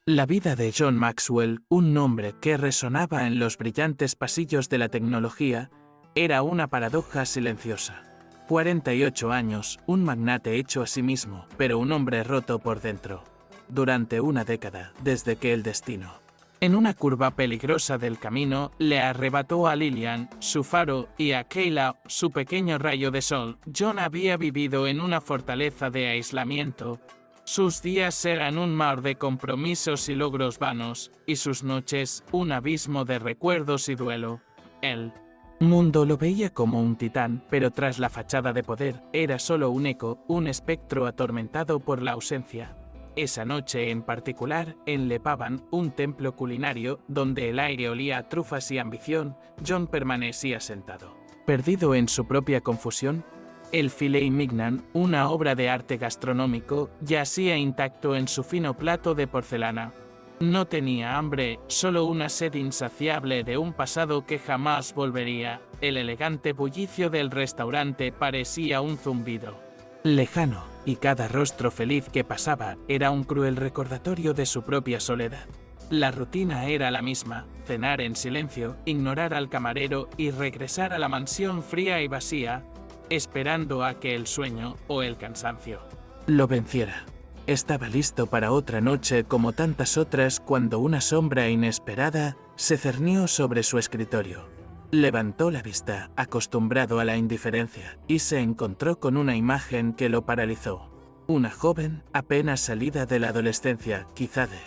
La vida de John Maxwell, un nombre que resonaba en los brillantes pasillos de la tecnología, era una paradoja silenciosa. 48 años, un magnate hecho a sí mismo, pero un hombre roto por dentro. Durante una década, desde que el destino, en una curva peligrosa del camino, le arrebató a Lillian, su faro, y a Kayla, su pequeño rayo de sol, John había vivido en una fortaleza de aislamiento. Sus días eran un mar de compromisos y logros vanos, y sus noches un abismo de recuerdos y duelo. El mundo lo veía como un titán, pero tras la fachada de poder, era solo un eco, un espectro atormentado por la ausencia. Esa noche en particular, en Le Pavan, un templo culinario, donde el aire olía a trufas y ambición, John permanecía sentado, perdido en su propia confusión. El filet mignon, una obra de arte gastronómico, yacía intacto en su fino plato de porcelana. No tenía hambre, solo una sed insaciable de un pasado que jamás volvería. El elegante bullicio del restaurante parecía un zumbido lejano, y cada rostro feliz que pasaba era un cruel recordatorio de su propia soledad. La rutina era la misma: cenar en silencio, ignorar al camarero y regresar a la mansión fría y vacía, esperando a que el sueño o el cansancio lo venciera. Estaba listo para otra noche como tantas otras cuando una sombra inesperada se cernió sobre su escritorio. Levantó la vista, acostumbrado a la indiferencia, y se encontró con una imagen que lo paralizó. Una joven, apenas salida de la adolescencia, quizá de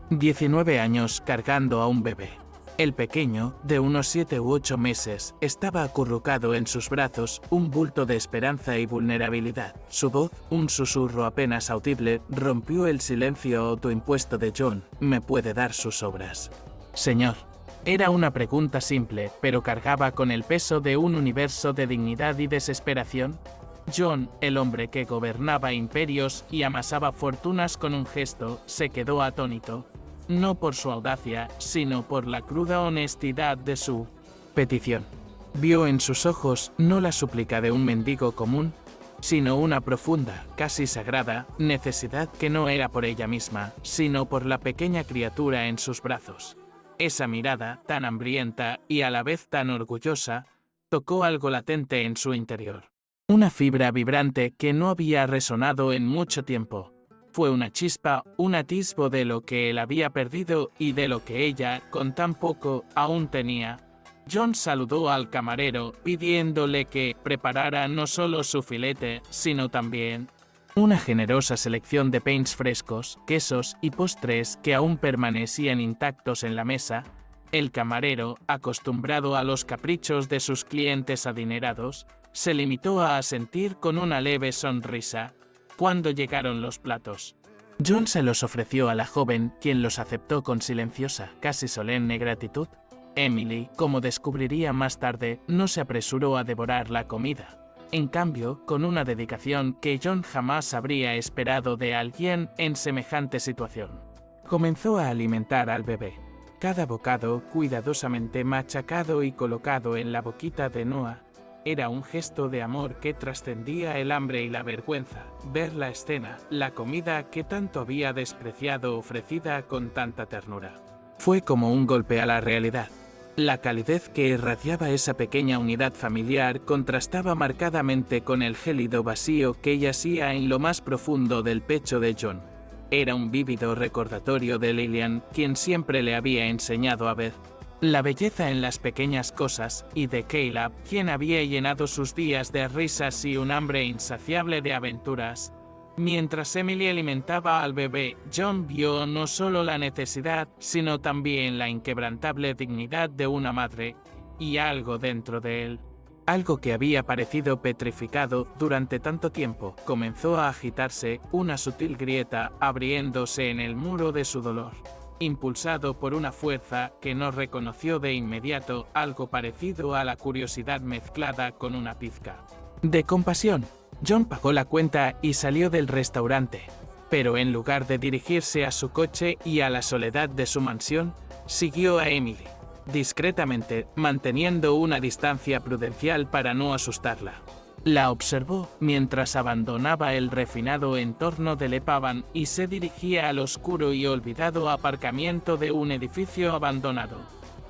19 años, cargando a un bebé. El pequeño, de unos 7 u 8 meses, estaba acurrucado en sus brazos, un bulto de esperanza y vulnerabilidad. Su voz, un susurro apenas audible, rompió el silencio autoimpuesto de John. ¿Me puede dar sus obras, señor? Era una pregunta simple, pero cargaba con el peso de un universo de dignidad y desesperación. John, el hombre que gobernaba imperios y amasaba fortunas con un gesto, se quedó atónito. No por su audacia, sino por la cruda honestidad de su petición. Vio en sus ojos no la súplica de un mendigo común, sino una profunda, casi sagrada, necesidad que no era por ella misma, sino por la pequeña criatura en sus brazos. Esa mirada, tan hambrienta y a la vez tan orgullosa, tocó algo latente en su interior. Una fibra vibrante que no había resonado en mucho tiempo. Fue una chispa, un atisbo de lo que él había perdido y de lo que ella, con tan poco, aún tenía. John saludó al camarero, pidiéndole que preparara no solo su filete, sino también una generosa selección de pains frescos, quesos y postres que aún permanecían intactos en la mesa. El camarero, acostumbrado a los caprichos de sus clientes adinerados, se limitó a asentir con una leve sonrisa. Cuando llegaron los platos, John se los ofreció a la joven, quien los aceptó con silenciosa, casi solemne gratitud. Emily, como descubriría más tarde, no se apresuró a devorar la comida. En cambio, con una dedicación que John jamás habría esperado de alguien en semejante situación, comenzó a alimentar al bebé. Cada bocado, cuidadosamente machacado y colocado en la boquita de Noah, era un gesto de amor que trascendía el hambre y la vergüenza. Ver la escena, la comida que tanto había despreciado ofrecida con tanta ternura, fue como un golpe a la realidad. La calidez que irradiaba esa pequeña unidad familiar contrastaba marcadamente con el gélido vacío que yacía en lo más profundo del pecho de John. Era un vívido recordatorio de Lillian, quien siempre le había enseñado a ver la belleza en las pequeñas cosas, y de Kayla, quien había llenado sus días de risas y un hambre insaciable de aventuras. Mientras Emily alimentaba al bebé, John vio no solo la necesidad, sino también la inquebrantable dignidad de una madre, y algo dentro de él, algo que había parecido petrificado durante tanto tiempo, comenzó a agitarse, una sutil grieta abriéndose en el muro de su dolor. Impulsado por una fuerza que no reconoció de inmediato, algo parecido a la curiosidad mezclada con una pizca de compasión, John pagó la cuenta y salió del restaurante. Pero en lugar de dirigirse a su coche y a la soledad de su mansión, siguió a Emily, discretamente, manteniendo una distancia prudencial para no asustarla. La observó mientras abandonaba el refinado entorno de Le Pavane y se dirigía al oscuro y olvidado aparcamiento de un edificio abandonado.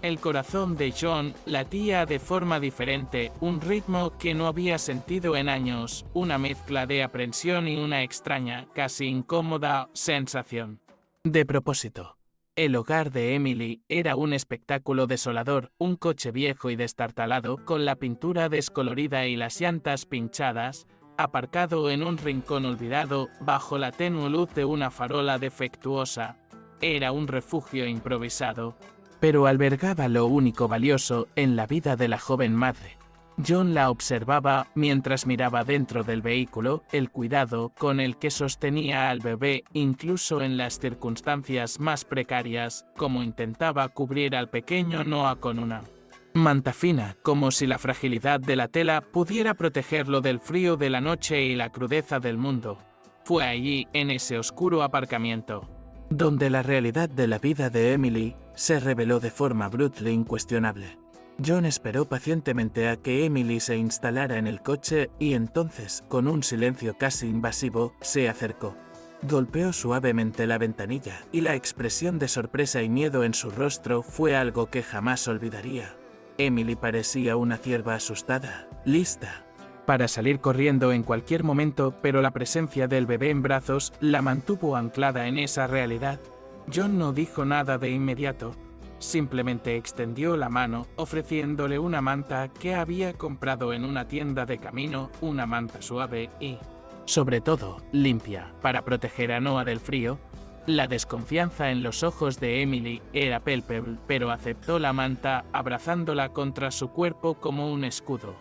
El corazón de John latía de forma diferente, un ritmo que no había sentido en años, una mezcla de aprensión y una extraña, casi incómoda, sensación de propósito. El hogar de Emily era un espectáculo desolador, un coche viejo y destartalado con la pintura descolorida y las llantas pinchadas, aparcado en un rincón olvidado bajo la tenue luz de una farola defectuosa. Era un refugio improvisado, pero albergaba lo único valioso en la vida de la joven madre. John la observaba mientras miraba dentro del vehículo, el cuidado con el que sostenía al bebé incluso en las circunstancias más precarias, como intentaba cubrir al pequeño Noah con una manta fina, como si la fragilidad de la tela pudiera protegerlo del frío de la noche y la crudeza del mundo. Fue allí, en ese oscuro aparcamiento, donde la realidad de la vida de Emily se reveló de forma brutal e incuestionable. John esperó pacientemente a que Emily se instalara en el coche y entonces, con un silencio casi invasivo, se acercó. Golpeó suavemente la ventanilla y la expresión de sorpresa y miedo en su rostro fue algo que jamás olvidaría. Emily parecía una cierva asustada, lista para salir corriendo en cualquier momento, pero la presencia del bebé en brazos la mantuvo anclada en esa realidad. John no dijo nada de inmediato. Simplemente extendió la mano, ofreciéndole una manta que había comprado en una tienda de camino, una manta suave y, sobre todo, limpia, para proteger a Noah del frío. La desconfianza en los ojos de Emily era palpable, pero aceptó la manta, abrazándola contra su cuerpo como un escudo.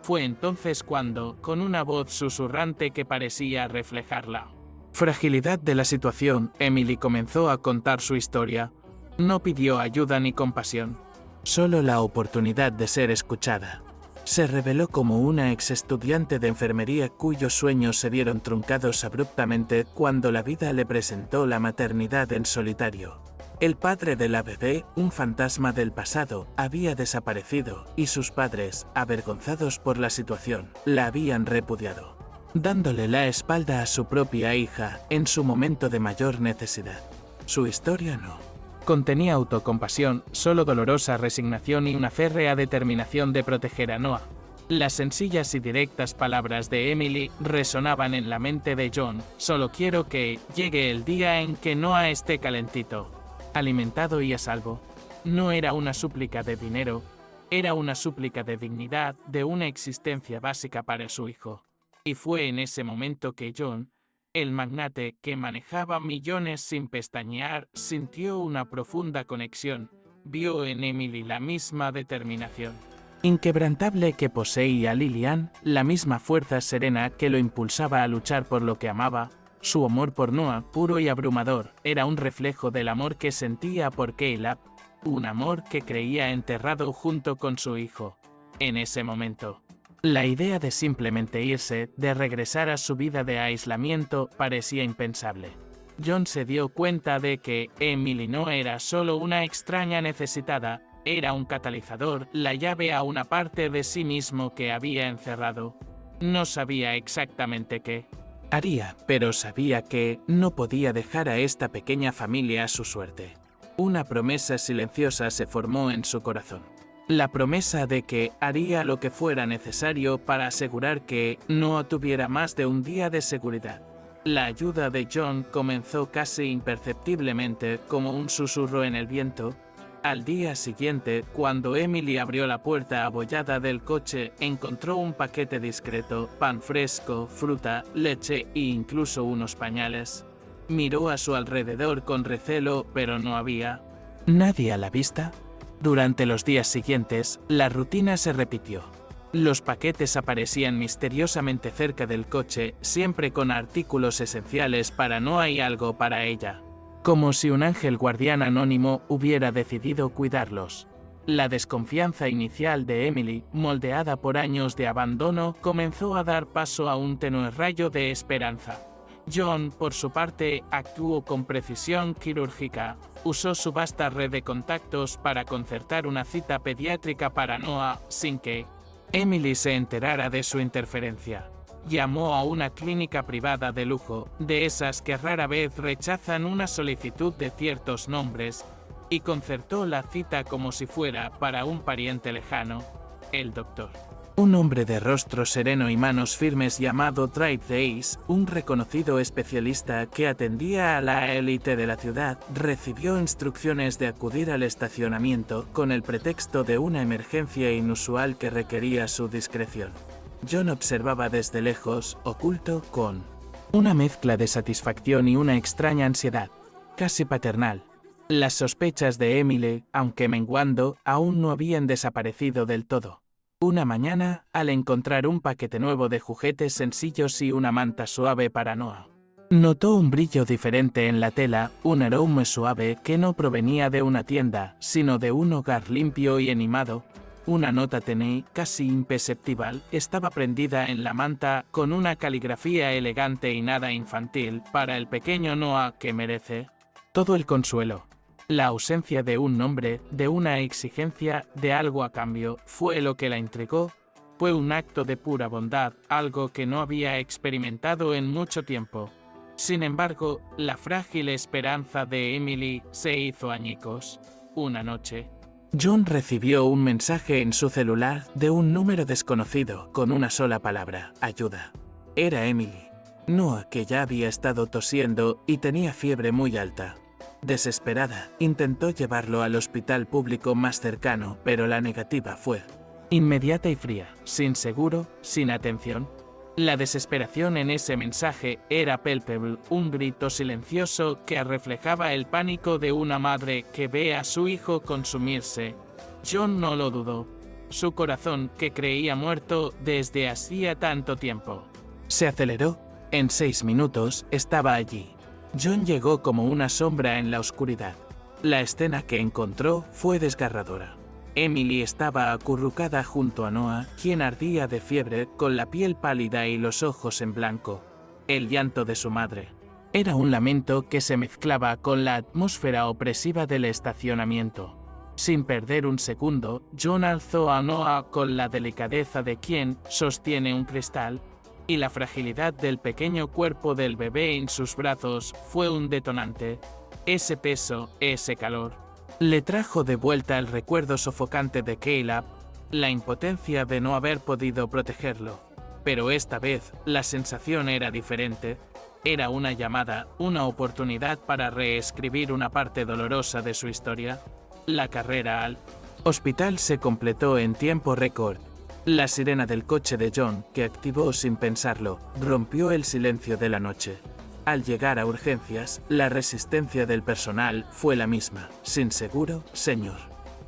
Fue entonces cuando, con una voz susurrante que parecía reflejar la fragilidad de la situación, Emily comenzó a contar su historia. No pidió ayuda ni compasión, solo la oportunidad de ser escuchada. Se reveló como una ex estudiante de enfermería cuyos sueños se vieron truncados abruptamente cuando la vida le presentó la maternidad en solitario. El padre de la bebé, un fantasma del pasado, había desaparecido y sus padres, avergonzados por la situación, la habían repudiado, dándole la espalda a su propia hija en su momento de mayor necesidad. Su historia no contenía autocompasión, solo dolorosa resignación y una férrea determinación de proteger a Noah. Las sencillas y directas palabras de Emily resonaban en la mente de John: solo quiero que llegue el día en que Noah esté calentito, alimentado y a salvo. No era una súplica de dinero, era una súplica de dignidad, de una existencia básica para su hijo. Y fue en ese momento que John, el magnate que manejaba millones sin pestañear, sintió una profunda conexión. Vio en Emily la misma determinación inquebrantable que poseía Lillian, la misma fuerza serena que lo impulsaba a luchar por lo que amaba. Su amor por Noah, puro y abrumador, era un reflejo del amor que sentía por Caleb, un amor que creía enterrado junto con su hijo. En ese momento, la idea de simplemente irse, de regresar a su vida de aislamiento, parecía impensable. John se dio cuenta de que Emily no era solo una extraña necesitada, era un catalizador, la llave a una parte de sí mismo que había encerrado. No sabía exactamente qué haría, pero sabía que no podía dejar a esta pequeña familia a su suerte. Una promesa silenciosa se formó en su corazón. La promesa de que haría lo que fuera necesario para asegurar que no tuviera más de un día de seguridad. La ayuda de John comenzó casi imperceptiblemente, como un susurro en el viento. Al día siguiente, cuando Emily abrió la puerta abollada del coche, encontró un paquete discreto, pan fresco, fruta, leche e incluso unos pañales. Miró a su alrededor con recelo, pero no había nadie a la vista. Durante los días siguientes, la rutina se repitió. Los paquetes aparecían misteriosamente cerca del coche, siempre con artículos esenciales para Noah y algo para ella. Como si un ángel guardián anónimo hubiera decidido cuidarlos. La desconfianza inicial de Emily, moldeada por años de abandono, comenzó a dar paso a un tenue rayo de esperanza. John, por su parte, actuó con precisión quirúrgica. Usó su vasta red de contactos para concertar una cita pediátrica para Noah, sin que Emily se enterara de su interferencia. Llamó a una clínica privada de lujo, de esas que rara vez rechazan una solicitud de ciertos nombres, y concertó la cita como si fuera para un pariente lejano, el doctor. Un hombre de rostro sereno y manos firmes llamado Drive Days, un reconocido especialista que atendía a la élite de la ciudad, recibió instrucciones de acudir al estacionamiento con el pretexto de una emergencia inusual que requería su discreción. John observaba desde lejos, oculto, con una mezcla de satisfacción y una extraña ansiedad, casi paternal. Las sospechas de Emily, aunque menguando, aún no habían desaparecido del todo. Una mañana, al encontrar un paquete nuevo de juguetes sencillos y una manta suave para Noah, notó un brillo diferente en la tela, un aroma suave que no provenía de una tienda, sino de un hogar limpio y animado. Una nota tenue, casi imperceptible, estaba prendida en la manta con una caligrafía elegante y nada infantil para el pequeño Noah que merece todo el consuelo. La ausencia de un nombre, de una exigencia, de algo a cambio, fue lo que la intrigó. Fue un acto de pura bondad, algo que no había experimentado en mucho tiempo. Sin embargo, la frágil esperanza de Emily se hizo añicos. Una noche, John recibió un mensaje en su celular de un número desconocido con una sola palabra: ayuda. Era Emily. Noah, que ya había estado tosiendo y tenía fiebre muy alta. Desesperada, intentó llevarlo al hospital público más cercano, pero la negativa fue inmediata y fría, sin seguro, sin atención. La desesperación en ese mensaje era palpable, un grito silencioso que reflejaba el pánico de una madre que ve a su hijo consumirse. John no lo dudó. Su corazón, que creía muerto desde hacía tanto tiempo, se aceleró. En 6 minutos estaba allí. John llegó como una sombra en la oscuridad. La escena que encontró fue desgarradora. Emily estaba acurrucada junto a Noah, quien ardía de fiebre, con la piel pálida y los ojos en blanco. El llanto de su madre era un lamento que se mezclaba con la atmósfera opresiva del estacionamiento. Sin perder un segundo, John alzó a Noah con la delicadeza de quien sostiene un cristal, y la fragilidad del pequeño cuerpo del bebé en sus brazos fue un detonante. Ese peso, ese calor, le trajo de vuelta el recuerdo sofocante de Caleb, la impotencia de no haber podido protegerlo. Pero esta vez, la sensación era diferente. Era una llamada, una oportunidad para reescribir una parte dolorosa de su historia. La carrera al hospital se completó en tiempo récord. La sirena del coche de John, que activó sin pensarlo, rompió el silencio de la noche. Al llegar a urgencias, la resistencia del personal fue la misma. Sin seguro, señor.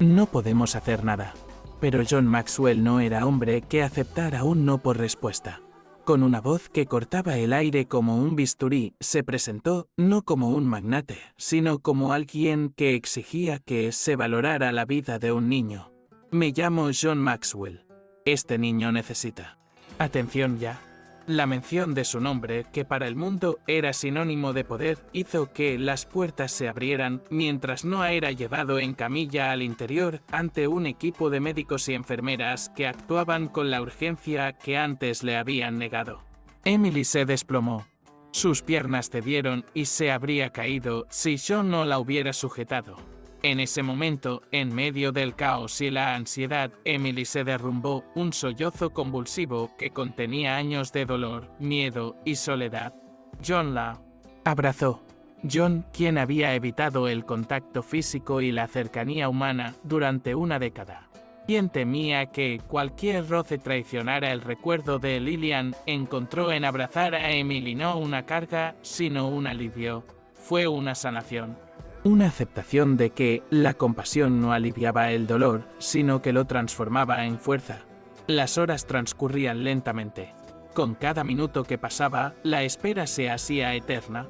No podemos hacer nada. Pero John Maxwell no era hombre que aceptara un no por respuesta. Con una voz que cortaba el aire como un bisturí, se presentó no como un magnate, sino como alguien que exigía que se valorara la vida de un niño. Me llamo John Maxwell. Este niño necesita atención ya. La mención de su nombre, que para el mundo era sinónimo de poder, hizo que las puertas se abrieran mientras Noah era llevado en camilla al interior ante un equipo de médicos y enfermeras que actuaban con la urgencia que antes le habían negado. Emily se desplomó. Sus piernas cedieron y se habría caído si John no la hubiera sujetado. En ese momento, en medio del caos y la ansiedad, Emily se derrumbó, un sollozo convulsivo que contenía años de dolor, miedo y soledad. John la abrazó. John, quien había evitado el contacto físico y la cercanía humana durante una década. Quien temía que cualquier roce traicionara el recuerdo de Lillian, encontró en abrazar a Emily no una carga, sino un alivio. Fue una sanación. Una aceptación de que la compasión no aliviaba el dolor, sino que lo transformaba en fuerza. Las horas transcurrían lentamente. Con cada minuto que pasaba, la espera se hacía eterna.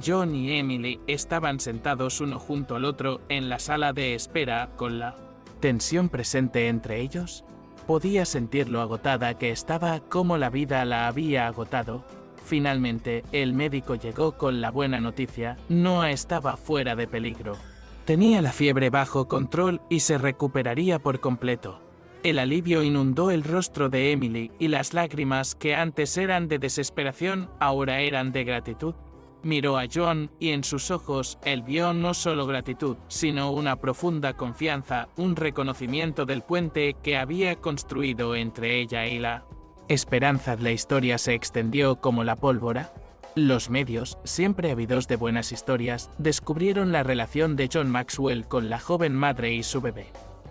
John y Emily estaban sentados uno junto al otro en la sala de espera, con la tensión presente entre ellos. Podía sentir lo agotada que estaba, como la vida la había agotado. Finalmente, el médico llegó con la buena noticia: Noah estaba fuera de peligro. Tenía la fiebre bajo control y se recuperaría por completo. El alivio inundó el rostro de Emily y las lágrimas que antes eran de desesperación ahora eran de gratitud. Miró a John y en sus ojos él vio no solo gratitud, sino una profunda confianza, un reconocimiento del puente que había construido entre ella y la esperanza. La historia se extendió como la pólvora. Los medios, siempre ávidos de buenas historias, descubrieron la relación de John Maxwell con la joven madre y su bebé.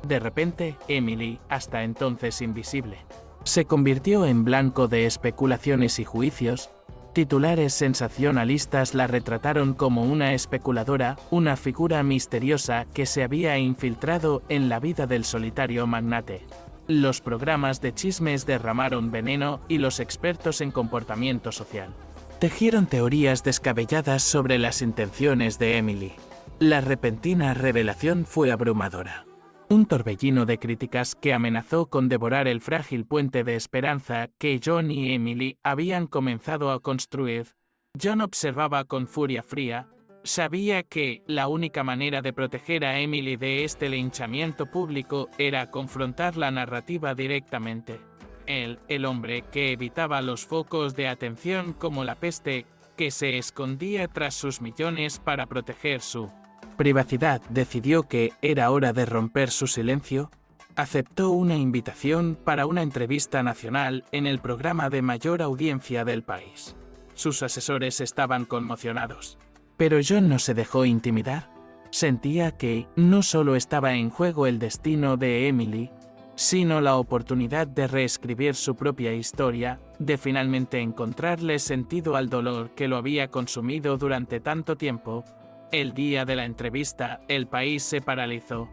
De repente, Emily, hasta entonces invisible, se convirtió en blanco de especulaciones y juicios. Titulares sensacionalistas la retrataron como una especuladora, una figura misteriosa que se había infiltrado en la vida del solitario magnate. Los programas de chismes derramaron veneno y los expertos en comportamiento social tejieron teorías descabelladas sobre las intenciones de Emily. La repentina revelación fue abrumadora. Un torbellino de críticas que amenazó con devorar el frágil puente de esperanza que John y Emily habían comenzado a construir. John observaba con furia fría. Sabía que la única manera de proteger a Emily de este linchamiento público era confrontar la narrativa directamente. Él, el hombre que evitaba los focos de atención como la peste, que se escondía tras sus millones para proteger su privacidad, decidió que era hora de romper su silencio. Aceptó una invitación para una entrevista nacional en el programa de mayor audiencia del país. Sus asesores estaban conmocionados. Pero John no se dejó intimidar. Sentía que no solo estaba en juego el destino de Emily, sino la oportunidad de reescribir su propia historia, de finalmente encontrarle sentido al dolor que lo había consumido durante tanto tiempo. El día de la entrevista, el país se paralizó.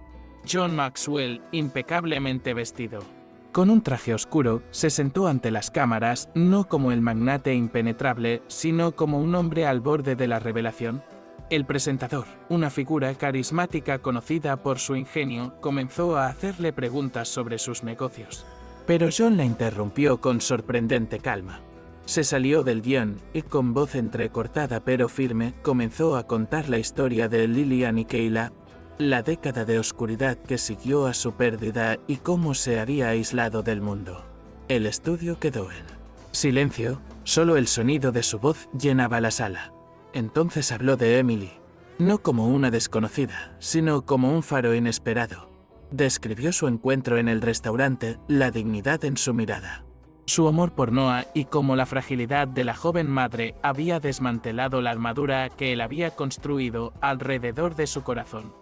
John Maxwell, impecablemente vestido, con un traje oscuro, se sentó ante las cámaras, no como el magnate impenetrable, sino como un hombre al borde de la revelación. El presentador, una figura carismática conocida por su ingenio, comenzó a hacerle preguntas sobre sus negocios. Pero John la interrumpió con sorprendente calma. Se salió del guión y con voz entrecortada pero firme comenzó a contar la historia de Lillian y Kayla, la década de oscuridad que siguió a su pérdida y cómo se había aislado del mundo. El estudio quedó en silencio, solo el sonido de su voz llenaba la sala. Entonces habló de Emily, no como una desconocida, sino como un faro inesperado. Describió su encuentro en el restaurante, la dignidad en su mirada, su amor por Noah y cómo la fragilidad de la joven madre había desmantelado la armadura que él había construido alrededor de su corazón.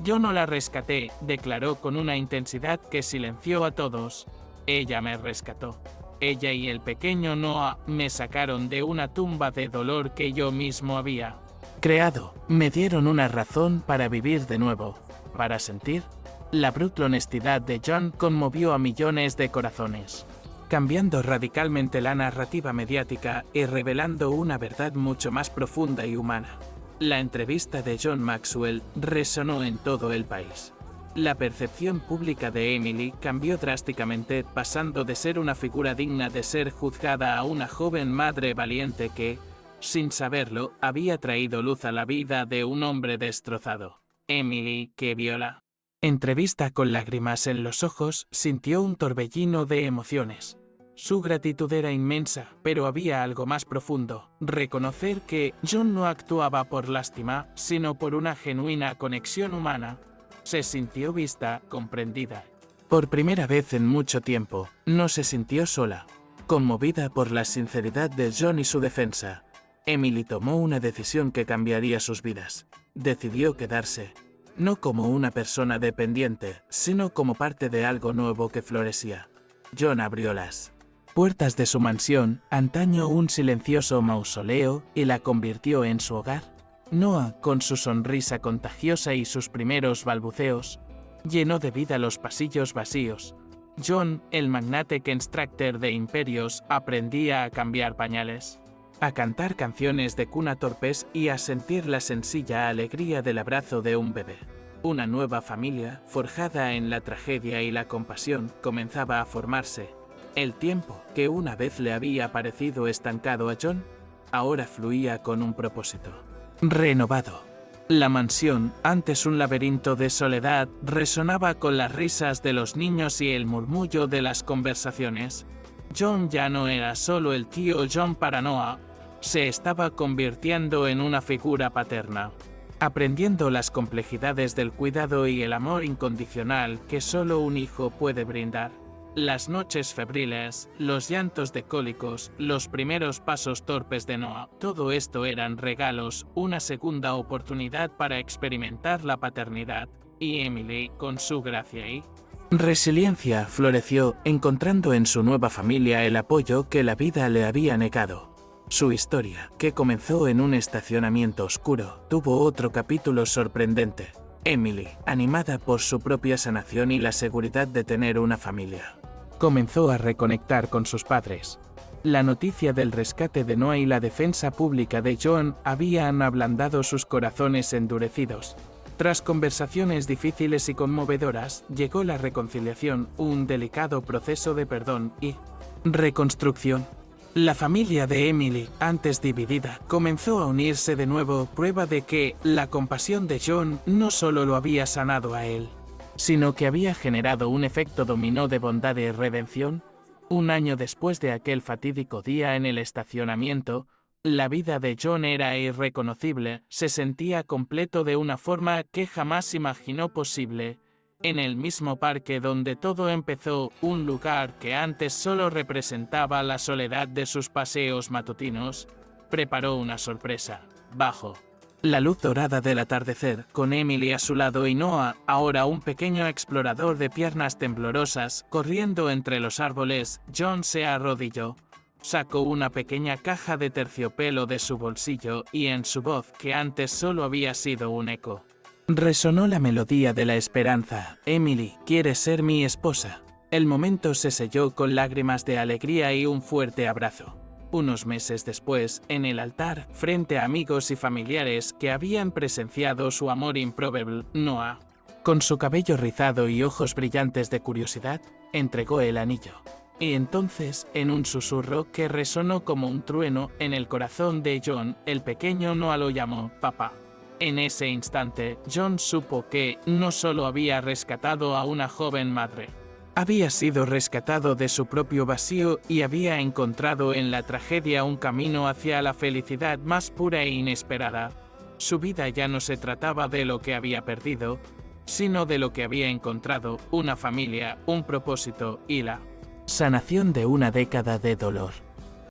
Yo no la rescaté, declaró con una intensidad que silenció a todos. Ella me rescató. Ella y el pequeño Noah me sacaron de una tumba de dolor que yo mismo había creado. Me dieron una razón para vivir de nuevo, para sentir. La brutal honestidad de John conmovió a millones de corazones, cambiando radicalmente la narrativa mediática y revelando una verdad mucho más profunda y humana. La entrevista de John Maxwell resonó en todo el país. La percepción pública de Emily cambió drásticamente, pasando de ser una figura digna de ser juzgada a una joven madre valiente que, sin saberlo, había traído luz a la vida de un hombre destrozado. Emily, que vio la entrevista con lágrimas en los ojos, sintió un torbellino de emociones. Su gratitud era inmensa, pero había algo más profundo: reconocer que John no actuaba por lástima, sino por una genuina conexión humana. Se sintió vista, comprendida. Por primera vez en mucho tiempo, no se sintió sola. Conmovida por la sinceridad de John y su defensa, Emily tomó una decisión que cambiaría sus vidas. Decidió quedarse, no como una persona dependiente, sino como parte de algo nuevo que florecía. John abrió las puertas de su mansión, antaño un silencioso mausoleo, y la convirtió en su hogar. Noah, con su sonrisa contagiosa y sus primeros balbuceos, llenó de vida los pasillos vacíos. John, el magnate constructor de imperios, aprendía a cambiar pañales, a cantar canciones de cuna torpes y a sentir la sencilla alegría del abrazo de un bebé. Una nueva familia, forjada en la tragedia y la compasión, comenzaba a formarse. El tiempo, que una vez le había parecido estancado a John, ahora fluía con un propósito renovado. La mansión, antes un laberinto de soledad, resonaba con las risas de los niños y el murmullo de las conversaciones. John ya no era solo el tío John para Noah, se estaba convirtiendo en una figura paterna, aprendiendo las complejidades del cuidado y el amor incondicional que solo un hijo puede brindar. Las noches febriles, los llantos de cólicos, los primeros pasos torpes de Noah, todo esto eran regalos, una segunda oportunidad para experimentar la paternidad, y Emily, con su gracia y resiliencia, floreció, encontrando en su nueva familia el apoyo que la vida le había negado. Su historia, que comenzó en un estacionamiento oscuro, tuvo otro capítulo sorprendente. Emily, animada por su propia sanación y la seguridad de tener una familia, comenzó a reconectar con sus padres. La noticia del rescate de Noah y la defensa pública de John habían ablandado sus corazones endurecidos. Tras conversaciones difíciles y conmovedoras, llegó la reconciliación, un delicado proceso de perdón y reconstrucción. La familia de Emily, antes dividida, comenzó a unirse de nuevo, prueba de que la compasión de John no solo lo había sanado a él, sino que había generado un efecto dominó de bondad y redención. Un año después de aquel fatídico día en el estacionamiento, la vida de John era irreconocible, se sentía completo de una forma que jamás imaginó posible. En el mismo parque donde todo empezó, un lugar que antes solo representaba la soledad de sus paseos matutinos, preparó una sorpresa. Bajo la luz dorada del atardecer, con Emily a su lado y Noah, ahora un pequeño explorador de piernas temblorosas, corriendo entre los árboles, John se arrodilló. Sacó una pequeña caja de terciopelo de su bolsillo y en su voz, que antes solo había sido un eco, resonó la melodía de la esperanza. Emily, ¿quieres ser mi esposa? El momento se selló con lágrimas de alegría y un fuerte abrazo. Unos meses después, en el altar, frente a amigos y familiares que habían presenciado su amor improbable, Noah, con su cabello rizado y ojos brillantes de curiosidad, entregó el anillo. Y entonces, en un susurro que resonó como un trueno en el corazón de John, el pequeño Noah lo llamó papá. En ese instante, John supo que no solo había rescatado a una joven madre, había sido rescatado de su propio vacío y había encontrado en la tragedia un camino hacia la felicidad más pura e inesperada. Su vida ya no se trataba de lo que había perdido, sino de lo que había encontrado, una familia, un propósito y la sanación de una década de dolor.